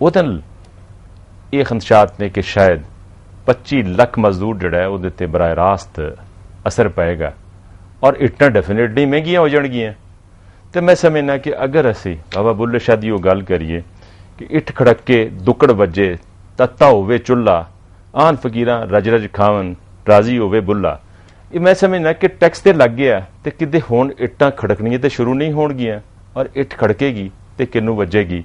ਉਹਦੇ ਨਾਲ ਇਹ ਖਦਸ਼ਾਤ ਨੇ ਕਿ ਸ਼ਾਇਦ 25 ਲੱਖ ਮਜ਼ਦੂਰ ਜਿਹੜਾ ਹੈ ਉਹਦੇ ਤੇ ਬਰਾਹ ਰਾਸਤ ਅਸਰ ਪਏਗਾ ਔਰ ਇੱਟਾਂ ਡੈਫੀਨੇਟਲੀ ਮਹਿੰਗੀਆਂ ਹੋ ਜਾਣਗੀਆਂ। ਤੇ ਮੈਂ ਸਮਝਣਾ ਕਿ ਅਗਰ ਅਸੀਂ ਬਾਬਾ ਬੁੱਲੇ ਸ਼ਾਹ ਦੀ ਉਹ ਗੱਲ ਕਰੀਏ ਕਿ ਇੱਟ ਖੜਕ ਕੇ ਦੁੱਕੜ ਵੱਜੇ ਤੱਤਾ ਹੋਵੇ ਚੁੱਲ੍ਹਾ ਆਨ ਫਕੀਰਾਂ ਰਜ ਰਜ ਖਾਵਨ ਰਾਜ਼ੀ ਹੋਵੇ ਬੁੱਲਾ। ਇਹ ਮੈਂ ਸਮਝਣਾ ਕਿ ਟੈਕਸ ਤੇ ਲੱਗ ਗਿਆ ਤੇ ਕਿਤੇ ਹੁਣ ਇੱਟਾਂ ਖੜਕਣੀਆਂ ਤੇ ਸ਼ੁਰੂ ਨਹੀਂ ਹੋਣਗੀਆਂ ਔਰ ਇੱਟ ਖੜਕੇਗੀ ਤੇ ਕਿੰਨੂੰ ਵੱਜੇਗੀ।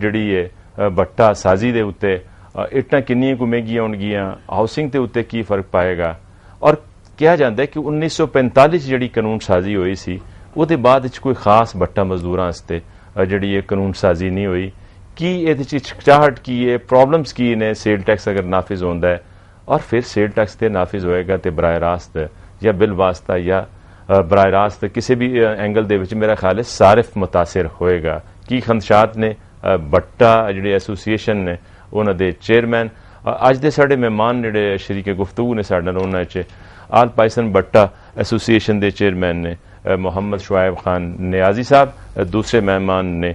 ਜਿਹੜੀ ਹੈ ਬੱਟਾ ਸਾਜ਼ੀ ਦੇ ਉੱਤੇ ਇੱਟਾਂ ਕਿੰਨੀਆਂ ਕੁ ਮਹਿੰਗੀਆਂ ਹੋਣਗੀਆਂ, ਹਾਊਸਿੰਗ ਦੇ ਉੱਤੇ ਕੀ ਫਰਕ ਪਾਏਗਾ। ਔਰ ਕਿਹਾ ਜਾਂਦਾ ਹੈ ਕਿ 1945 ਜਿਹੜੀ ਕਾਨੂੰਨ ਸਾਜ਼ੀ ਹੋਈ ਸੀ ਉਹਦੇ ਬਾਅਦ ਵਿੱਚ ਕੋਈ ਖਾਸ ਬੱਟਾ ਮਜ਼ਦੂਰਾਂ ਵਾਸਤੇ ਜਿਹੜੀ ਇਹ ਕਾਨੂੰਨ ਸਾਜ਼ੀ ਨਹੀਂ ਹੋਈ। ਕੀ ਇਹਦੇ 'ਚ ਹਿਚਕਚਾਹਟ ਕੀ ਹੈ, ਪ੍ਰੋਬਲਮਸ ਕੀ ਨੇ ਸੇਲ ਟੈਕਸ ਅਗਰ ਨਾਫਿਜ਼ ਹੁੰਦਾ ਹੈ ਔਰ ਫਿਰ ਸੇਲ ਟੈਕਸ ਤੇ ਨਾਫਿਜ਼ ਹੋਏਗਾ ਤੇ ਬਰਾਹ ਰਾਸਤ ਜਾਂ ਬਿਲ ਵਾਸਤਾ ਜਾਂ ਬਰਾਹ ਰਾਸਤ ਕਿਸੇ ਵੀ ਐਂਗਲ ਦੇ ਵਿੱਚ ਮੇਰਾ ਖਿਆਲ ਹੈ ਸਾਰਿਫ ਮੁਤਾਸਿਰ ਹੋਏਗਾ। ਕੀ ਖਦਸ਼ਾਤ ਨੇ ਬੱਟਾ ਜਿਹੜੇ ਐਸੋਸੀਏਸ਼ਨ ਨੇ ਉਹਨਾਂ ਦੇ ਚੇਅਰਮੈਨ ਅੱਜ ਦੇ ਸਾਡੇ ਮਹਿਮਾਨ ਜਿਹੜੇ ਸ਼ਰੀਕੇ ਗੁਫ਼ਤਗੂ ਨੇ ਸਾਡੇ ਨਾਲ ਉਹਨਾਂ 'ਚ ਆਲ ਪਾਕਿਸਤਾਨ ਬੱਟਾ ਐਸੋਸੀਏਸ਼ਨ ਦੇ ਚੇਅਰਮੈਨ ਨੇ ਮੁਹੰਮਦ ਸ਼ੁਆਇਬ ਖਾਨ ਨਿਆਜ਼ੀ ਸਾਹਿਬ, ਦੂਸਰੇ ਮਹਿਮਾਨ ਨੇ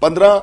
15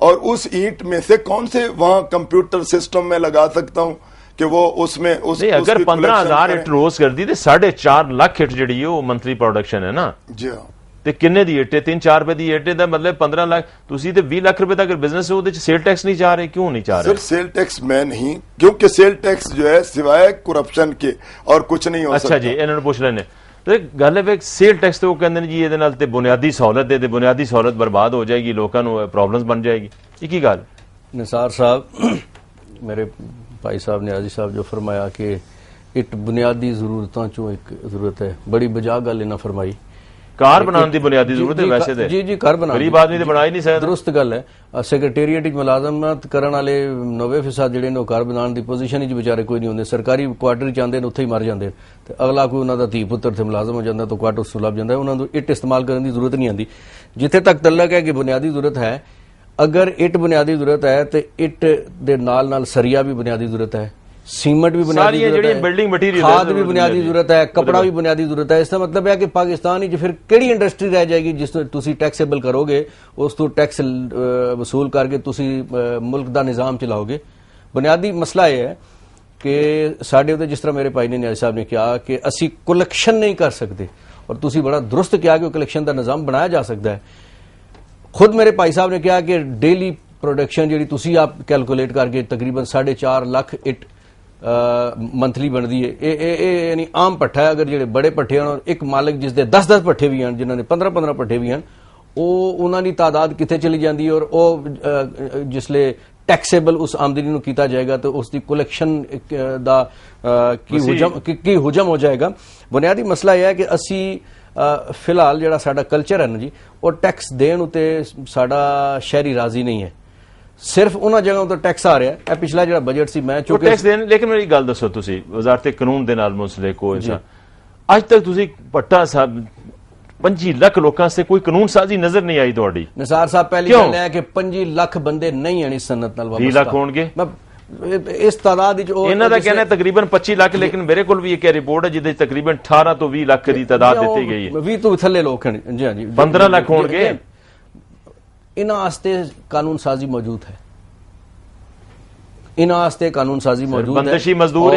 اور اس اینٹ میں سے کون سے وہاں کمپیوٹر سسٹم میں لگا سکتا ہوں کہ وہ اس میں اگر 15,000 اٹ روز کر دی تو 4.5 لاکھ اٹ جڑی ہے وہ منتھلی پروڈکشن ہے نا. جی ہاں. تے کنے دی اٹ ہے 3-4 روپے دی اٹ دا مطلب 15 لاکھ. تسی تے 20 لاکھ روپے تک بزنس ہے سیل ٹیکس نہیں چاہ رہے, کیوں نہیں چاہ رہے؟ سر سیل ٹیکس میں نہیں, کیونکہ سیل ٹیکس جو ہے سوائے کرپشن کے اور کچھ نہیں ہو سکتا. اچھا جی, انہوں نے پوچھ لینے گل ہے سیل ٹیکس تو وہ کہندے نے جی یہ نال تے بنیادی سہولت ہے, تے بنیادی سہولت برباد ہو جائے گی, لوکاں نو پرابلمز بن جائے گی. یہ کی گل؟ نثار صاحب, میرے بھائی صاحب نیازی صاحب جو فرمایا کہ اٹ بنیادی ضرورتوں چوں ایک ضرورت ہے, بڑی بجا گل انہاں فرمائی. کار بنان دی بنیادی ضرورت ہے ویسے تے جی کار بنان غریب آدمی تے بنا ہی نہیں سکدا. درست گل ہے. سیکرٹریٹ ملازمت کرن والے 90% جڑے نے کار بنان دی پوزیشن وچ بیچارے کوئی نہیں ہوندے, سرکاری کوارٹر چاندے نے اوتھے ہی مر جاندے, تے اگلا کوئی انہاں دا دھی پتر تے ملازم ہو جاندا تو کوارٹر سلب جاندا, انہاں نوں اٹ استعمال کرن دی ضرورت نہیں آندی. جتھے تک تعلق ہے کہ بنیادی ضرورت ہے, اگر اٹ بنیادی ضرورت ہے تو اٹ دے نال نال سریا بھی بنیادی ضرورت ہے, سیمنٹ بھی بنیادی ضرورت ہے, کھاد بھی بنیادی ضرورت ہے, کپڑا بھی بنیادی ضرورت ہے. اس کا مطلب ہے کہ پاکستان ہی پھر کیڑی انڈسٹری رہ جائے گی جس تو تسی ٹیکسیبل کرو گے, اس تو ٹیکس وصول کر کے تسی ملک دا نظام چلاؤ گے. بنیادی مسئلہ یہ ہے کہ ساڈے تے جس طرح میرے بھائی نے نیازی صاحب نے کہا کہ اسی کلیکشن نہیں کر سکتے, اور تسی بڑا درست کیا کہ کلیکشن دا نظام بنایا جا سکتا ہے. خود میرے بھائی صاحب نے کہا کہ ڈیلی پروڈکشن جی تسی آپ کیلکولیٹ کر کے تقریباً 4.5 لاکھ اٹ منتھلی بنتی ہے. یعنی عام پٹھا ہے, اگر جڑے بڑے پٹھے ہیں اور ایک مالک جس دے 10 پٹھے بھی ہیں, جنہوں نے 15 پٹھے بھی ہیں, وہ انہوں کی تعداد کتنے چلی جاتی ہے, اور وہ جسلے ٹیکسیبل اس آمدنی نو کیتا جائے گا تو اس دی کلیکشن دا کی حجم ہو جائے گا. بنیادی مسئلہ یہ ہے کہ اسی فی الحال جڑا ساڈا کلچر ہے نا جی, وہ ٹیکس دین اتے ساڈا شہری راضی نہیں ہے. صرف انہاں جگہوں تو ٹیکس آ رہا ہے. پچھلا جڑا بجٹ سی میں چونکہ ٹیکس دین, لیکن میری گل دسو تسی وزارت قانون دے نال منسلک ہو اج تک تسی پٹا صاحب 25 لاکھ لوکاں سے کوئی قانون سازی نظر نہیں آئی تہاڈی. نثار صاحب پہلی گل ہے کہ 25 لاکھ بندے نہیں ہیں اس صنعت نال وابستہ. 20 لاکھ ہون گے اس تعداد انہاں دا کہنا ہے تقریباً 25 لاکھ, لیکن میرے کول بھی ایک رپورٹ ہے جدے تقریباً 18 تو 20 لاکھ دی تعداد دتی گئی ہے. 20 تو تھلے لوگ ہیں. جی ہاں جی 15 لاکھ ہون گے. انہاں واسطے قانون سازی موجود ہے, انہاں واسطے قانون سازی موجود ہے. بندشی مزدور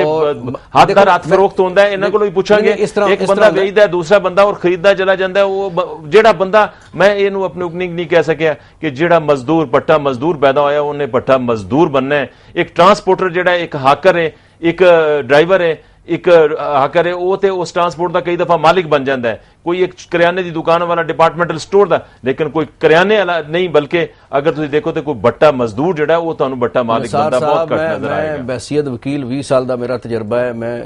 ہاتھ در ہاتھ فروخت ہوندا ہے, انہاں کولوں ہی پوچھاں گے. ایک بندہ ویچدا ہے, دوسرا بندہ اور خریددا چلا جاندا ہے. وہ جیڑا بندہ, میں اینو اپنے اوپننگ نہیں کہہ سکیا کہ جیڑا مزدور پٹا مزدور پیدا ہویا انہیں پٹا مزدور بننا ہے. ایک ٹرانسپورٹر جیڑا ایک ہاکر ہے, ایک ڈرائیور ہے, ایک ہاکر ہے, وہ تے اس ٹرانسپورٹ دا کئی دفعہ مالک بن جاندا ہے. کوئی ایک کریانے دی دکان والا ڈپارٹمنٹل سٹور دا, لیکن کوئی کریانے والا نہیں, بلکہ اگر تسی دیکھو تو کوئی بٹا مزدور جڑا ہے وہ تانوں بٹا مالک بندہ بہت گھٹ نظر آئے گا. میں بحیثیت وکیل 20 سال دا میرا تجربہ ہے. میں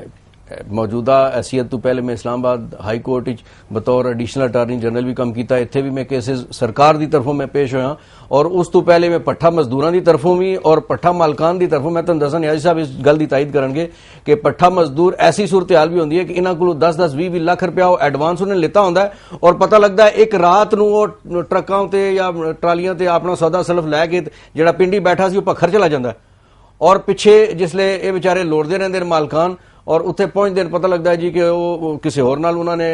موجودہ حیثیت تو پہلے میں اسلام آباد ہائی کورٹ بطور ایڈیشنل اٹارنی جنرل بھی کم کیتا. اتنے بھی میں کیسز سرکار دی طرفوں میں پیش ہویا, اور اس تو پہلے میں پٹھا مزدوراں دی طرفوں بھی اور پٹھا مالکان دی طرفوں. میں تم دساں نیازی صاحب اس گل دی تائید کرن گے کہ پٹھا مزدور ایسی صورتحال بھی ہوندی ہے کہ انہاں کولوں 10-20 لاکھ روپیہ ایڈوانس انہیں لیتا ہوندا ہے, اور پتہ لگدا ہے ایک رات نو وہ ٹرکاں تے یا ٹرالیاں تے اپنا سودا سلف لے کے جڑا پنڈی بیٹھا سی وہ پکھر چلا جاندا ہے, اور پیچھے جسلے اے بیچارے لوڑدے رہندے نے مالکان, اور اتنے پہنچ دیر پتہ لگتا ہے جی کہ وہ کسی اور نال انہوں نے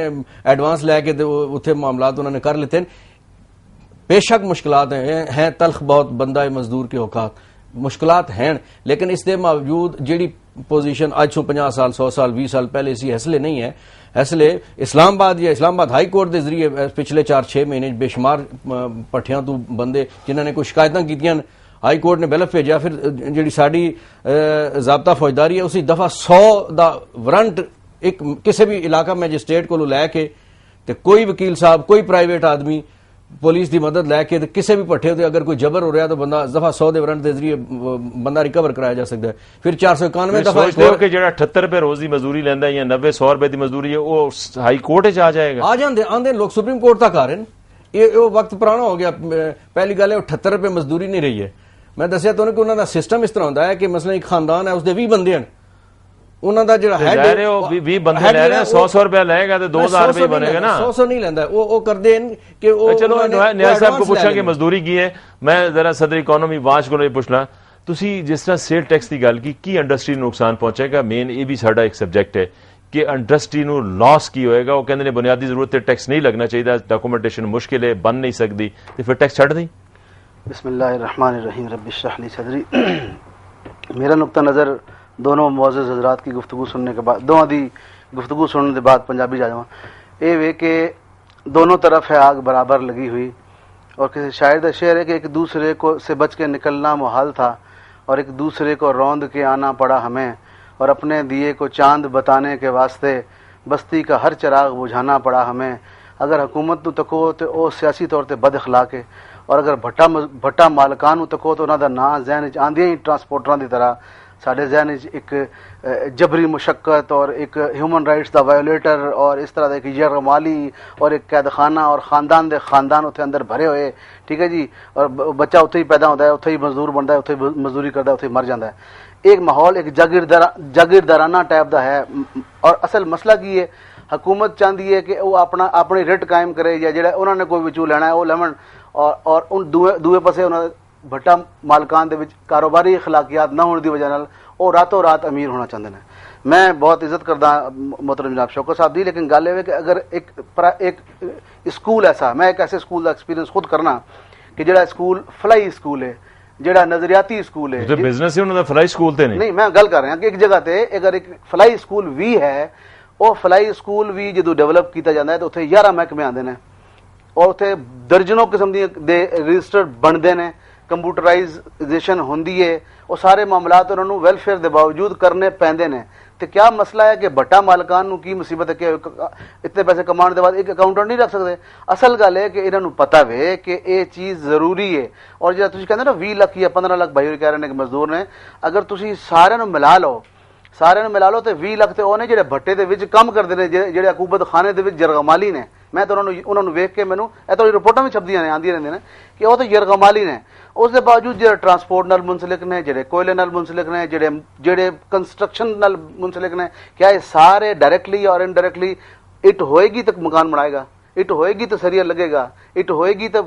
ایڈوانس لے کے اتنے معاملات انہوں نے کر لیتے ہیں. بے شک مشکلات ہیں تلخ بہت بندہ مزدور کے اوقات مشکلات ہیں, لیکن اس دے باوجود جیڑی پوزیشن اج 50 سال 100 سال 20 سال پہلے سی حیصلے نہیں ہے. حیصلے اسلام آباد یا اسلام آباد ہائی کورٹ دے ذریعے پچھلے 4-6 مہینے بے شمار پٹھیاں تو بندے جنہوں نے کوئی شکایتاں کیتیاں ہائی کورٹ نے بلف بھیجا. پھر جڑی ساڈی ضابطہ فوجداری ہے اسی دفعہ 100 دا وارنٹ ایک کسی بھی علاقہ میجسٹریٹ کو لے کے تے کوئی وکیل صاحب کوئی پرائیویٹ آدمی پولیس دی مدد لے کے کسی بھی پٹھے ہوتے اگر کوئی جبر ہو رہا ہے تو بندہ دفعہ 100 دے وارنٹ دے ذریعے بندہ ریکور کرایا جا سکتا ہے. پھر 491 دفعہ سوچتے ہو کہ جڑا 78 روپے روز دی مزدوری لیندا ہے یا 90-100 روپے دی مزدوری ہے وہ ہائی کورٹ وچ آ جائے گا. آ جاندے آندے لوگ سپریم کورٹ تک آ رہے ہیں. یہ وقت پرانا ہو گیا. پہلی گل ہے 78 روپے مزدوری نہیں رہی ہے. میں دسیا تو کہ انہوں کا سسٹم اس طرح ہوتا ہے کہ مثلا ایک خاندان ہے اس دے 20 بندے ہیں, انہوں کا جڑا ہیڈ ہے 20 بندے لے رہے ہیں 100 روپے لے گا تو 2000 روپے بنے گا نا. 100 نہیں لینا وہ کرتے ہیں کہ چلو نیاز صاحب کو پوچھا کہ مزدوری کی ہے. میں ذرا صدر اکانومی واش کو یہ پوچھنا, تسی جس طرح سیل ٹیکس کی گل کی انڈسٹری نو نقصان پہنچے گا, مین یہ بھی ساڈا ایک سبجیکٹ ہے کہ انڈسٹری نو لاس کی ہوئے گا. وہ کہندے نے بنیادی ضرورت ٹیکس نہیں لگنا چاہیے, ڈاکومنٹیشن مشکل ہے, بن نہیں سکتی, تو پھر ٹیکس چھڑ دیں. بسم اللہ الرحمن الرحیم رب اشرح لی صدری. میرا نقطہ نظر دونوں معزز حضرات کی گفتگو سننے کے بعد دونوں دی گفتگو سننے کے بعد پنجابی جا جاؤں یہ وے کہ دونوں طرف ہے آگ برابر لگی ہوئی, اور کسی شاعر کا شعر ہے کہ ایک دوسرے کو سے بچ کے نکلنا محال تھا اور ایک دوسرے کو روند کے آنا پڑا ہمیں, اور اپنے دیے کو چاند بتانے کے واسطے بستی کا ہر چراغ بجھانا پڑا ہمیں. اگر حکومت نو تکو تو وہ سیاسی طور تے بد اخلاق ہے, اور اگر بھٹا مالکان نو تکو تو انہاں دا نام ذہن وچ آندیاں ہی ٹرانسپورٹراں دی طرح ساڈے ذہن وچ ایک جبری مشقت اور ایک ہیومن رائٹس دا وائولیٹر اور اس طرح دا ایک یرغمالی اور ایک قید خانہ اور خاندان اتنے اندر بھرے ہوئے, ٹھیک ہے جی, اور بچہ اتھے ہی پیدا ہوتا ہے, اتھے ہی مزدور بنتا ہے, اتھے ہی مزدوری کرتا ہے, اتھے ہی مر جاتا ہے. ایک ماحول ایک جاگیردارانہ ٹائپ دا ہے. اور اصل مسئلہ کی ہے, حکومت چاہتی ہے کہ وہ اپنی رٹ قائم کرے یا جڑا انہوں نے کوئی وچوں لینا ہے وہ لون, اور ان دوے پاسے انہوں بھٹا مالکان دے وچ کاروباری اخلاقیات نہ ہونے دی وجہ نال وہ راتوں رات امیر ہونا چاہتے ہیں. میں بہت عزت کردا محترم جناب شوکت صاحب دی, لیکن گل یہ کہ اگر ایک اسکول ایسا, میں ایک ایسے اسکول کا ایکسپیرینس خود کرنا کہ جڑا اسکول فلائی اسکول ہے, جڑا نظریاتی اسکول ہے, بزنس ہے انہوں نے فلائی اسکول تے نہیں, میں گل کر رہا کہ ایک جگہ تے اگر ایک فلائی اسکول بھی ہے, وہ فلائی اسکول بھی جدو ڈیولپ کیتا جاتا ہے تو اتنے 11 محکمے آتے ہیں اور اتنے درجنوں قسم دے رجسٹر بنتے ہیں, کمپیوٹرائزیشن ہوندی ہے, وہ سارے معاملات انہوں نے ویلفیئر دے باوجود کرنے پیندے ہیں. تو کیا مسئلہ ہے کہ بٹا مالکان نو کی مصیبت ہے کہ اتنے پیسے کمان دے بعد ایک اکاؤنٹنٹ نہیں رکھ سکتے؟ اصل گل ہے کہ انہوں پتہ وے کہ یہ چیز ضروری ہے. اور جب تھی کہتے نا 20 لاکھ یا 15 لاکھ بھائی کہہ رہے ہیں کہ مزدور نے, اگر تھی سارے ملا لو تو 20 لاکھ تو وہ نے جڑے بھٹے دے وچ کام کرتے ہیں, جڑے حکومت خانے دے وچ یرغمالی نے. میں تو انہوں نے ویکھ کے مینوں یہ تو رپورٹاں بھی چھپدیاں نے آندی رہندے نے کہ وہ تو یرغمالی نے. اس دے باوجود جڑے ٹرانسپورٹ نال منسلک نے, جڑے کوئلے نال منسلک نے, جڑے کنسٹرکشن نال منسلک نے, کیا یہ سارے ڈائریکٹلی اور انڈائریکٹلی اٹ ہوئے گی تو مکان بنائے گا, اٹ ہوئے گی تو سریا لگے گا, اٹ ہوئے گی تو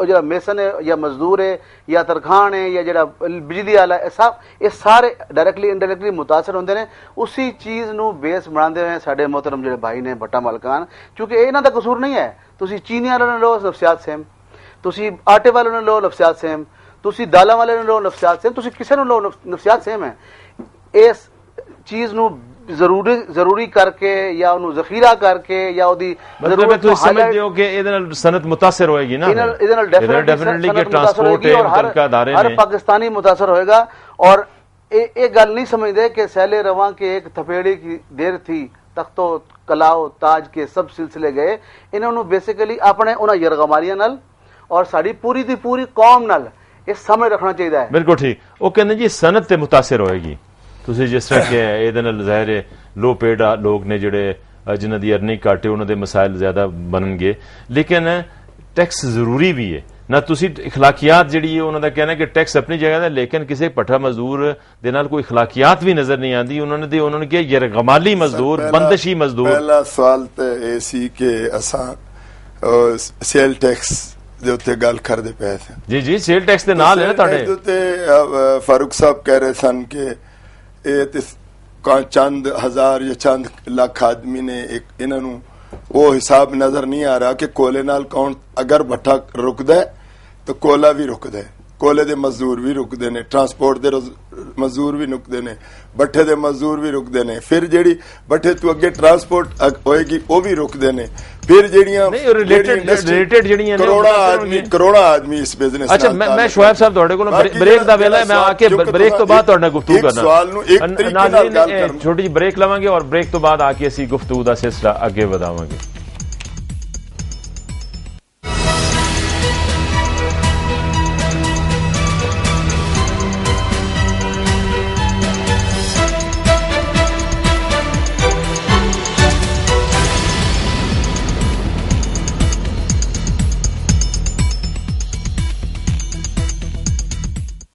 جڑا میسن ہے یا مزدور ہے یا ترخان ہے یا جڑا بجلی والا ہے, یہ سارے ڈائریکٹلی انڈائریکٹلی متاثر ہوندے نے. اسی چیز نو بیس بناندے ہوئے ساڈے محترم جڑے بھائی نے بٹا مالکان, کیونکہ یہ انہاں دا قصور نہیں ہے. تسی چینی والے نے لو نفسیات سیم, تسی آٹے والے نے لو نفسیات سیم, تسی دالاں والے نے لو نفسیات سیم, تسی کسے نے لو نفسیات سیم ہے. اس چیز نو ضروری کر کے یا انہوں ذخیرہ کر کے یا وہ ضرورت تو سمجھتے ہو کہ ادھر صنعت متاثر ہوئے گی نا, ادھر ڈیفینیٹلی کہ ٹرانسپورٹ ہے متعلقہ ادارے ہر پاکستانی متاثر ہوئے گا. اور ایک گل نہیں سمجھتے کہ سیلے رواں کے ایک تھپیڑی کی دیر تھی, تخت و کلاؤ تاج کے سب سلسلے گئے. انہوں نے بیسیکلی اپنے انہاں یرغمالیاں نال اور ساری پوری دی پوری قوم نال یہ سمجھ رکھنا چاہیے ہے. بالکل ٹھیک. وہ کہتے جی صنعت تے متاثر ہوئے گی, تسی جس طرح کہ یہ ظاہر ہے لو پیڈ لوگ نے جڑے جنہوں کی ارننگ گھٹ ہے انہوں دے مسائل زیادہ بنن گے, لیکن ٹیکس ضروری بھی ہے نہ. تسی اخلاقیات جڑی ہے انہوں کا کہنا ہے کہ ٹیکس اپنی جگہ ہے, لیکن کسی پٹھا مزدور دے نال کوئی اخلاقیات بھی نظر نہیں آتی. انہوں نے کیا یرغمالی مزدور, بندشی مزدور. پہلا سوال تو یہ سی کہ اساں سیل ٹیکس دے اوتے گل کردے پے تھے. جی سیل ٹیکس دے نال ہے نا تہاڈے. فاروق صاحب کہہ رہے سن کہ چند ہزار یا چند لاکھ آدمی نے انہوں وہ حساب نظر نہیں آ رہا کہ کولے نال کون اگر بٹھا رک دے تو کولا بھی رک دے, کولے دے مزدور بھی رک دے نے, ٹرانسپورٹ دے مزدور بھی رک دے نے, بٹھے دے مزدور بھی رک دے نے, پھر جیڑی بٹھے تو اگے ٹرانسپورٹ ہوئے گی وہ بھی رک دے نے, پھر جیڑیاں کروڑا آدمی اس بزنس. اچھا میں شعیب صاحب تہاڈے کول بریک دا ویلا ہے, میں آ کے بریک تو بعد تہاڈے نال گفتگو کرنا. چھوٹی جی بریک لواں گے اور بریک تو بعد آ کے اسی گفتگو دا سلسلہ اگے وداواں گے.